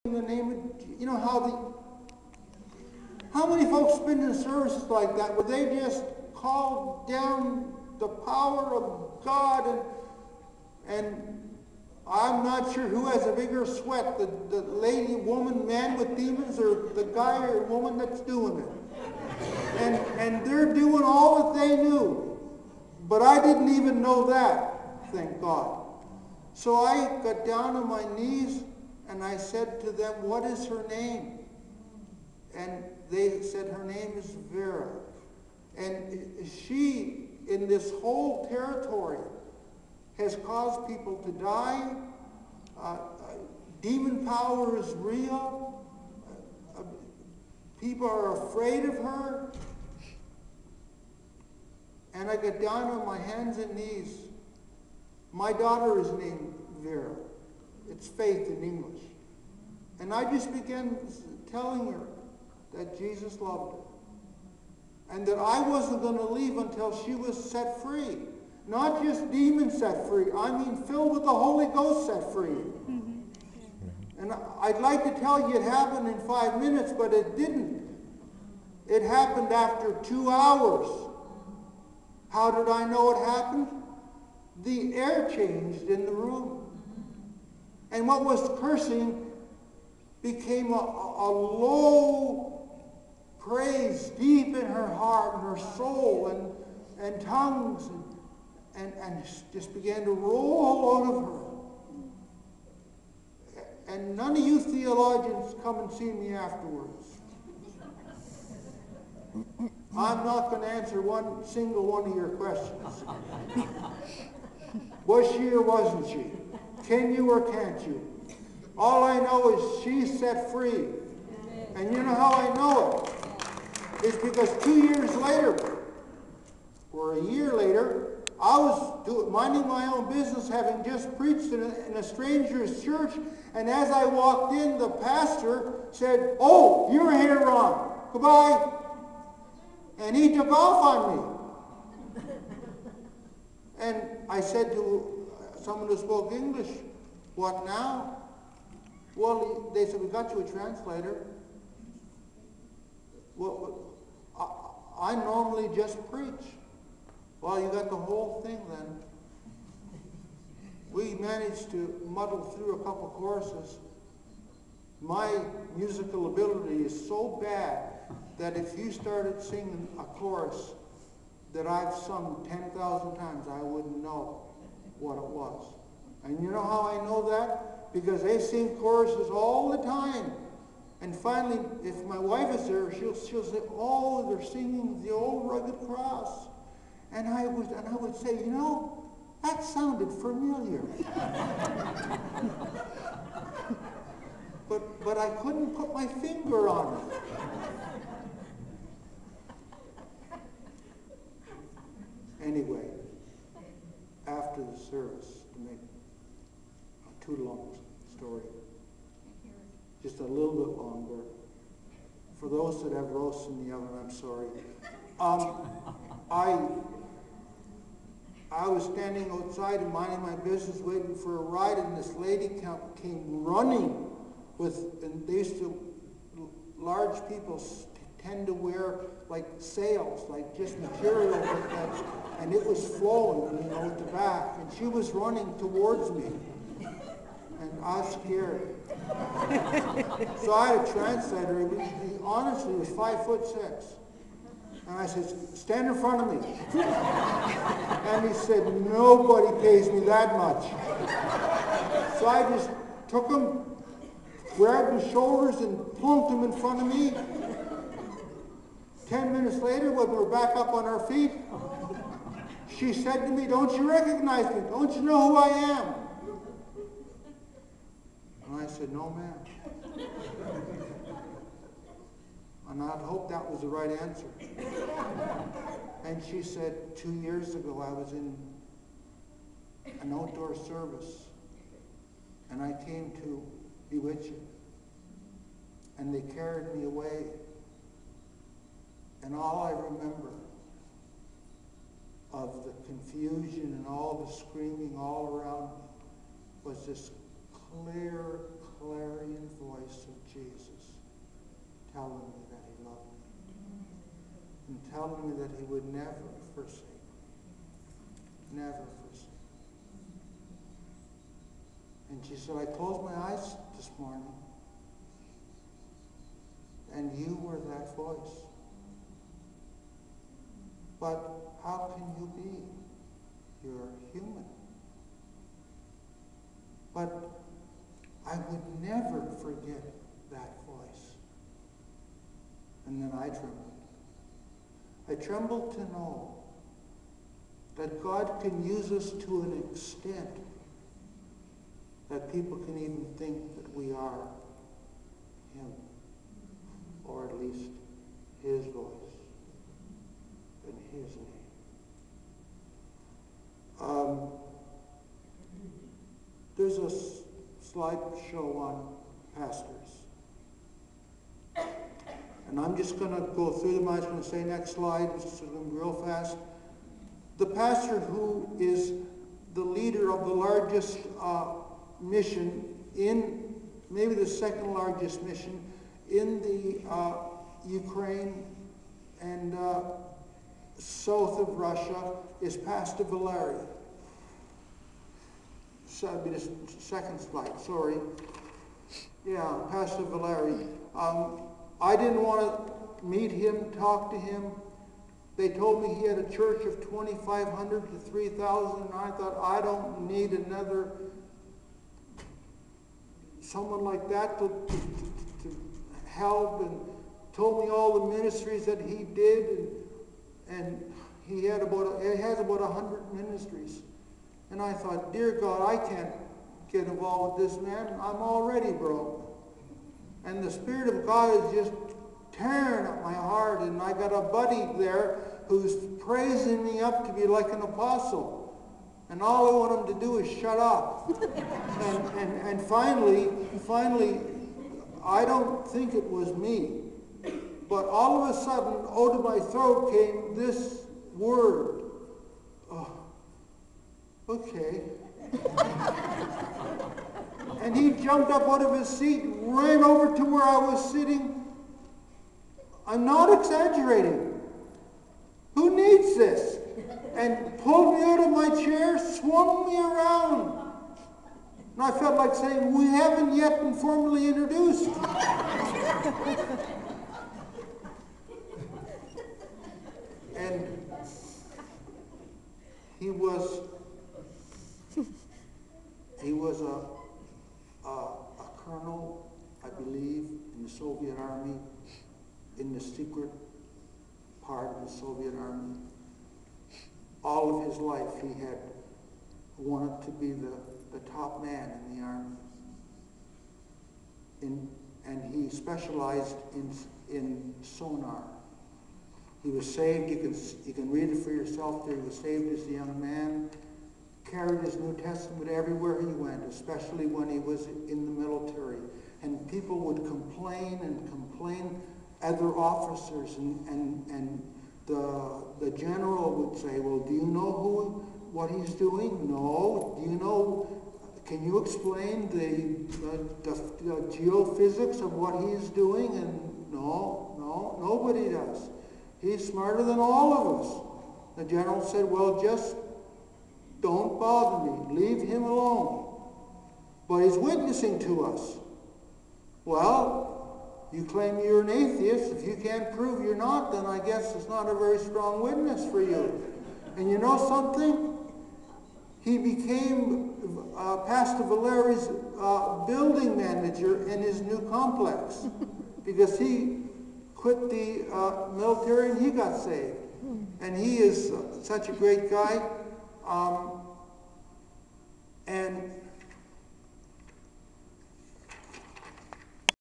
in the name of, you know how many folks been in services like that where they just called down the power of God, and I'm not sure who has a bigger sweat, the lady, woman, man with demons, or the guy or woman that's doing it. And they're doing all that they knew. But I didn't even know that, thank God. So I got down on my knees and I said to them, what is her name? And they said her name is Vera. And she, in this whole territory, has caused people to die. Demon power is real. People are afraid of her. And I got down on my hands and knees. My daughter is named Vera. It's Faith in English. And I just began telling her that Jesus loved her. And that I wasn't going to leave until she was set free. Not just demons set free. I mean filled with the Holy Ghost set free. Mm-hmm. And I'd like to tell you it happened in 5 minutes, but it didn't. It happened after 2 hours. How did I know it happened? The air changed in the room. And what was cursing became a low praise deep in her heart and her soul, and tongues, and just began to roll out of her. And none of you theologians come and see me afterwards. I'm not going to answer one single one of your questions. Was she or wasn't she? Can you or can't you? All I know is she's set free. And you know how I know it? It's because 2 years later, or a year later, I was minding my own business, having just preached in a stranger's church, and as I walked in, the pastor said, "Oh, you're here, Ron. Goodbye." And he took off on me. And I said to someone who spoke English, "What now?" Well, they said, "We got you a translator." Well, I normally just preach. Well, you got the whole thing then. We managed to muddle through a couple choruses. My musical ability is so bad that if you started singing a chorus that I've sung 10,000 times, I wouldn't know what it was. And you know how I know that? Because they sing choruses all the time. And finally, if my wife is there, she'll say, "Oh, they're singing the old rugged cross." And I would say, "You know, that sounded familiar." But I couldn't put my finger on it. Anyway, after the service, to make a too long story, just a little bit longer. For those that have roasts in the oven, I'm sorry. I was standing outside and minding my business, waiting for a ride, and this lady came running and they used to, large people tend to wear like sails, like just material like that, and it was flowing, at the back, and she was running towards me, and I was scared. So I had a translator. He honestly was 5'6". And I said, "Stand in front of me." And he said, "Nobody pays me that much." So I just took him, grabbed his shoulders, and plunked him in front of me. 10 minutes later, when we were back up on our feet, she said to me, "Don't you recognize me? Don't you know who I am?" And I said, "No, ma'am." And I'd hoped that was the right answer. And she said, 2 years ago I was in an outdoor service, and I came to bewitch you. And they carried me away. And all I remember of the confusion and all the screaming all around me was this clear, clarion voice of Jesus telling me that he loved me and telling me that he would never forsake me. Never forsake me. And she said, I closed my eyes this morning and you were that voice. But how can you be? You're human. But I would never forget that voice. And then I trembled. I trembled to know that God can use us to an extent that people can even think that we are him, or at least his voice in his name. There's a slideshow on pastors. And I'm just going to go through them. I was going to say next slide, just real fast. The pastor who is the leader of the largest mission in, maybe the second largest mission in the Ukraine and south of Russia is Pastor Valery. So that'd be the second slide, sorry. Yeah, Pastor Valery. I didn't want to meet him, talk to him. They told me he had a church of 2,500 to 3,000, and I thought, I don't need another, someone like that to help, and told me all the ministries that he did, and he has about 100 ministries. And I thought, dear God, I can't get involved with this man. I'm already broke. And the Spirit of God is just tearing at my heart. And I got a buddy there who's praising me up to be like an apostle. And all I want him to do is shut up. and finally, I don't think it was me. But all of a sudden, out of my throat came this word. Oh, okay. And he jumped up out of his seat, ran over to where I was sitting. I'm not exaggerating. Who needs this? And pulled me out of my chair, swung me around. And I felt like saying, we haven't yet been formally introduced. And he was a colonel, I believe, in the Soviet Army, in the secret part of the Soviet Army. All of his life he had wanted to be the top man in the army. And he specialized in sonar. He was saved, you can read it for yourself there. He was saved as a young man, carried his New Testament everywhere he went, especially when he was in the military. And people would complain and complain, other officers, and the general would say, well, do you know what he's doing? No. Do you know, can you explain the geophysics of what he's doing? And no, nobody does. He's smarter than all of us. The general said, well, just don't bother me. Leave him alone. But he's witnessing to us. Well, you claim you're an atheist. If you can't prove you're not, then I guess it's not a very strong witness for you. And you know something? He became Pastor Valery's building manager in his new complex because he quit the military and he got saved. And he is such a great guy. And